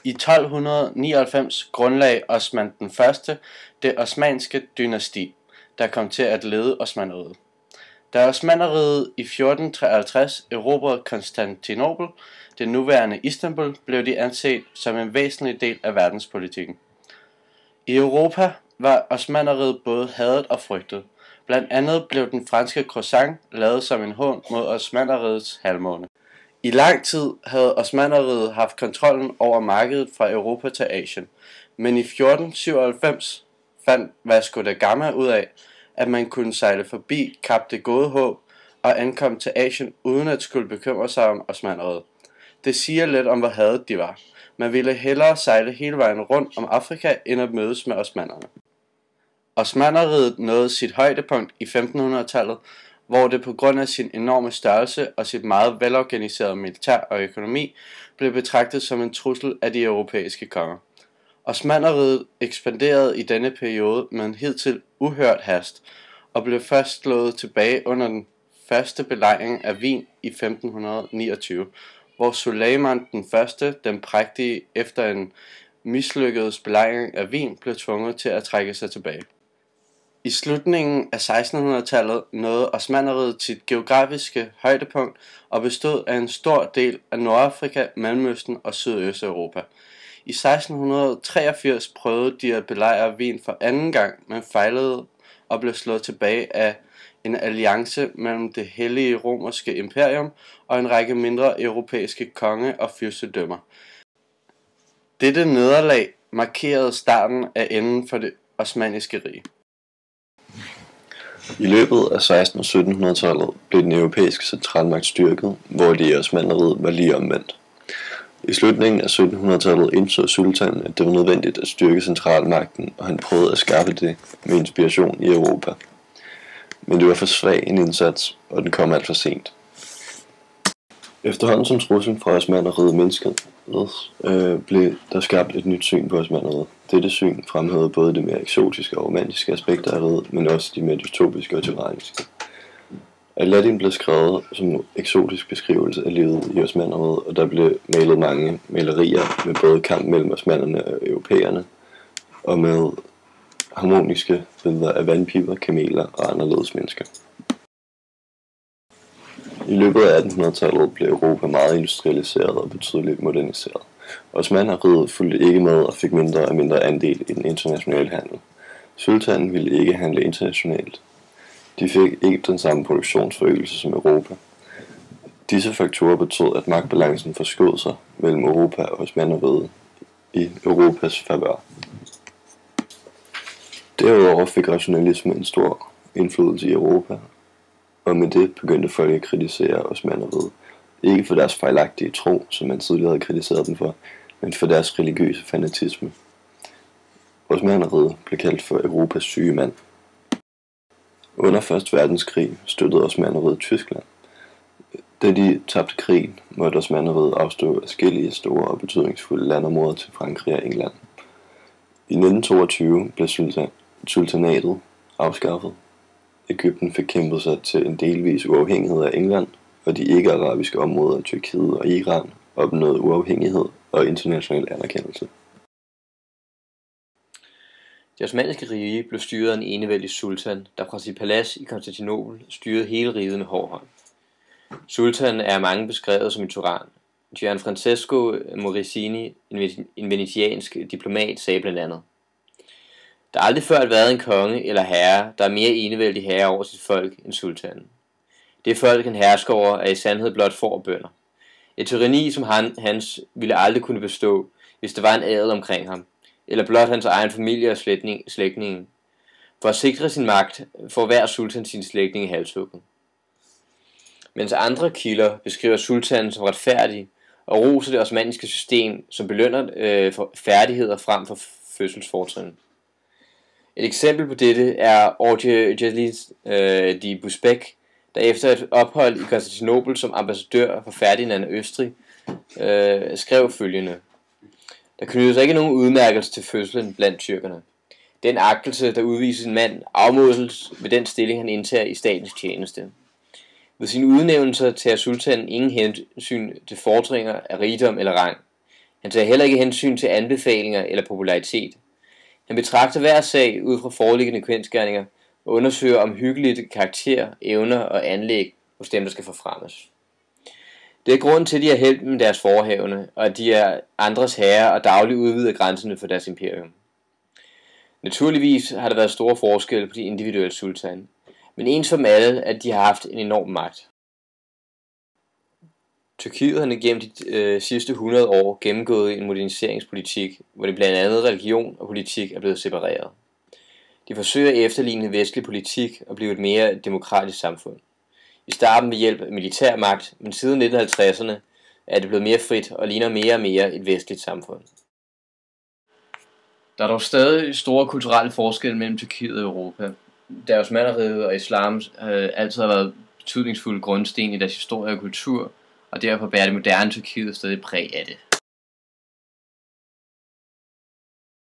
I 1299 grundlagde Osman den første det osmanniske dynasti, der kom til at lede Osmannerriget. Da Osmannerriget i 1453 erobrede Konstantinopel, det nuværende Istanbul, blev de anset som en væsentlig del af verdenspolitikken. I Europa var Osmannerriget både hadet og frygtet. Blandt andet blev den franske croissant lavet som en hån mod Osmannerrigets halvmåne. I lang tid havde Osmannerriget haft kontrollen over markedet fra Europa til Asien, men i 1497 fandt Vasco da Gama ud af, at man kunne sejle forbi Kap det Gode Håb og ankomme til Asien uden at skulle bekymre sig om Osmannerriget. Det siger lidt om, hvor hadet de var. Man ville hellere sejle hele vejen rundt om Afrika, end at mødes med osmannerne. Osmannerriget nåede sit højdepunkt i 1500-tallet, hvor det på grund af sin enorme størrelse og sit meget velorganiserede militær og økonomi blev betragtet som en trussel af de europæiske konger. Osmannerriget ekspanderede i denne periode med en hidtil uhørt hast og blev først slået tilbage under den første belejring af Wien i 1529, hvor Suleiman den første, den prægtige, efter en mislykket belejring af Wien, blev tvunget til at trække sig tilbage. I slutningen af 1600-tallet nåede Osmannerriget sit geografiske højdepunkt og bestod af en stor del af Nordafrika, Mellemøsten og Sydøsteuropa. I 1683 prøvede de at belejre Wien for anden gang, men fejlede og blev slået tilbage af en alliance mellem det hellige romerske imperium og en række mindre europæiske konge- og fyrstedømmer. Dette nederlag markerede starten af enden for det osmanniske rige. I løbet af 1600- og 1700-tallet blev den europæiske centralmagt styrket, hvor det i Osmannerriget var lige omvendt. I slutningen af 1700-tallet indså sultanen, at det var nødvendigt at styrke centralmagten, og han prøvede at skaffe det med inspiration i Europa. Men det var for svag en indsats, og den kom alt for sent. Efterhånden som truslen fra Osmannerriget mindskede, blev der skabt et nyt syn på Osmannerriget. Dette syn fremhævede både de mere eksotiske og romantiske aspekter af riget, men også de mere dystopiske og tyranniske. Aladdin blev skrevet som eksotisk beskrivelse af livet i Osmannerriget, og der blev malet mange malerier med både kamp mellem osmannerne og europæerne, og med harmoniske billeder af vandpiber, kameler og anderledes mennesker. I løbet af 1800-tallet blev Europa meget industrialiseret og betydeligt moderniseret. Osmannerriget fulgte ikke med og fik mindre og mindre andel i den internationale handel. Sultanen ville ikke handle internationalt. De fik ikke den samme produktionsforøgelse som Europa. Disse faktorer betød, at magtbalancen forskød sig mellem Europa og Osmannerriget i Europas favør. Derudover fik rationalismen en stor indflydelse i Europa, og med det begyndte folk at kritisere Osmannerriget, ikke for deres fejlagtige tro, som man tidligere havde kritiseret dem for, men for deres religiøse fanatisme. Osmannerriget blev kaldt for Europas syge mand. Under 1. verdenskrig støttede Osmannerriget Tyskland. Da de tabte krigen, måtte Osmannerriget afstå adskillige store og betydningsfulde landområder til Frankrig og England. I 1922 blev sultanatet afskaffet. Egypten fik kæmpet sig til en delvis uafhængighed af England, og de ikke-arabiske områder af Tyrkiet og Iran opnåede uafhængighed og international anerkendelse. Det osmanniske rige blev styret af en enevældig sultan, der fra sit palads i Konstantinopel styrede hele riget med hård hånd. Sultanen er af mange beskrevet som en tyran. Gianfrancesco Morosini, en venetiansk diplomat, sagde blandt andet: Der har aldrig før været en konge eller herre, der er mere enevældig herre over sit folk end sultanen. Det folk, han hersker over, er i sandhed blot får og bønder. Et tyranni som hans ville aldrig kunne bestå, hvis der var en adel omkring ham, eller blot hans egen familie og slægtninge. For at sikre sin magt får hver sultan sin slægtning i halshugget. Mens andre kilder beskriver sultanen som retfærdig og roser det osmanniske system, som belønner for færdigheder frem for fødselsfortrin. Et eksempel på dette er Orje Jalil de Busbek, der efter et ophold i Konstantinopel som ambassadør for Ferdinand af Østrig skrev følgende: Der knytter sig ikke nogen udmærkelse til fødslen blandt tyrkerne. Den agtelse, der udvises en mand, afmåles ved den stilling, han indtager i statens tjeneste. Ved sine udnævnelser tager sultanen ingen hensyn til fordringer af rigdom eller rang. Han tager heller ikke hensyn til anbefalinger eller popularitet. Han betragter hver sag ud fra foreliggende kendsgerninger og undersøger omhyggeligt karakter, evner og anlæg hos dem, der skal forfremmes. Det er grunden til, at de har held med deres forehavende, og at de er andres herrer og dagligt udvider grænserne for deres imperium. Naturligvis har der været store forskelle på de individuelle sultaner, men en som alle, at de har haft en enorm magt. Tyrkiet har gennem de sidste 100 år gennemgået en moderniseringspolitik, hvor det blandt andet religion og politik er blevet separeret. De forsøger at efterligne vestlig politik og blive et mere demokratisk samfund. I starten ved hjælp af militær magt, men siden 1950'erne er det blevet mere frit og ligner mere og mere et vestligt samfund. Der er dog stadig store kulturelle forskelle mellem Tyrkiet og Europa. Da Osmannerriget og islam altid har været betydningsfulde grundsten i deres historie og kultur, og derfor bærer det moderne Tyrkiet stadig præg af det.